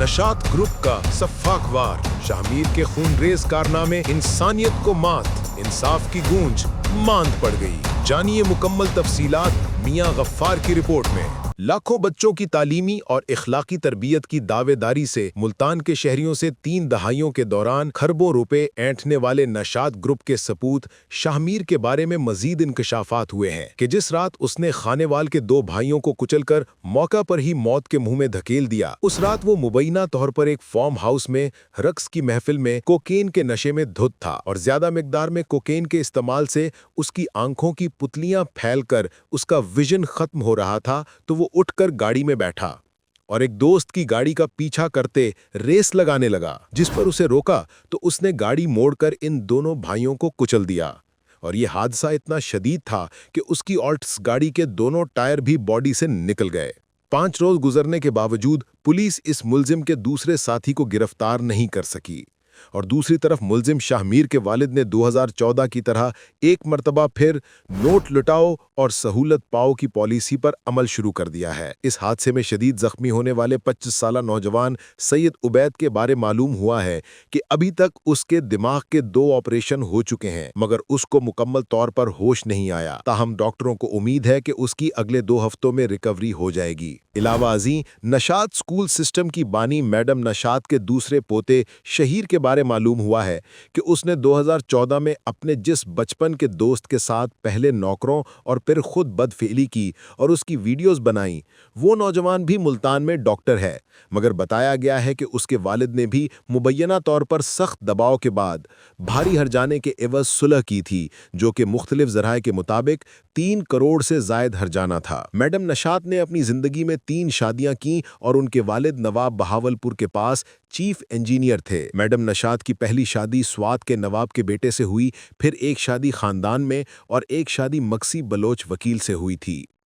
नशात group का सफाक वार, शाहमीर के खूनरेज कारनामे, इंसानियत को मात, इंसाफ की गूंज मांद पड़ गई। जानिए मुकम्मल तफसीलात मियां गफ्फार की रिपोर्ट में। लाखों बच्चों की तालीमी और इखलाकी तरबियत की दावेदारी से मुल्तान के शहरियों से 3 दहाइयों के दौरान खरबों रुपए ऐंठने वाले नशात ग्रुप के सपूत शाहमीर के बारे में मजीद इंकशाफात हुए हैं कि जिस रात उसने खानेवाल के 2 भाइयों को कुचलकर मौका पर ही मौत के मुंह में धकेल दिया, उस रात वो मुबैना तौर पर एक फार्म हाउस में रक्स की महफिल में कोकेन के नशे में धुत था और ज्यादा मिकदार में कोकेन के इस्तेमाल से उसकी आंखों की पुतलियां फैलकर उसका विजन खत्म हो रहा था, तो वो उठकर गाड़ी में बैठा और एक दोस्त की गाड़ी का पीछा करते रेस लगाने लगा। जिस पर उसे रोका तो उसने गाड़ी मोड़कर इन दोनों भाइयों को कुचल दिया और यह हादसा इतना शदीद था कि उसकी ऑल्ट्स गाड़ी के दोनों टायर भी बॉडी से निकल गए। 5 रोज गुजरने के बावजूद पुलिस इस मुल्जिम के दूसरे साथी को गिरफ्तार नहीं कर सकी और दूसरी तरफ मुल्जिम शाहमीर के वालिद ने 2014 की तरह एक मर्तबा फिर नोट लुटाओ और सहूलत पाओ की पॉलिसी पर अमल शुरू कर दिया है। इस हादसे में शदीद जख्मी होने वाले 25 साला नौजवान सैयद उबैद के बारे मालूम हुआ है कि अभी तक उसके दिमाग के 2 ऑपरेशन हो चुके हैं, मगर उसको मुकम्मल तौर पर होश नहीं आया। ताहम डॉक्टरों को उम्मीद है कि उसकी अगले 2 हफ्तों में रिकवरी हो जाएगी। इलावा अजी नशात स्कूल सिस्टम की बानी मैडम नशात के दूसरे पोते शहीर के बारे मालूम हुआ है कि उसने 2014 में अपने जिस बचपन के दोस्त के साथ पहले नौकरों और फिर खुद बदफेली की और उसकी वीडियोस बनाई, वो नौजवान भी मुल्तान में डॉक्टर है, मगर बताया गया है कि उसके वालिद ने भी मुबैना तौर पर सख्त दबाव के बाद भारी हर्जाने के एवज सुलह की थी, जो कि मुख्तलिफ ज़राए के मुताबिक 3 करोड़ से ज़ायद हर्जाना था। मैडम नशात ने अपनी ज़िंदगी में 3 शादियां की और उनके वालिद नवाब बहावलपुर के पास चीफ इंजीनियर थे। मैडम नशात की पहली शादी स्वात के नवाब के बेटे से हुई, फिर एक शादी खानदान में और एक शादी मक्सी बलोच वकील से हुई थी।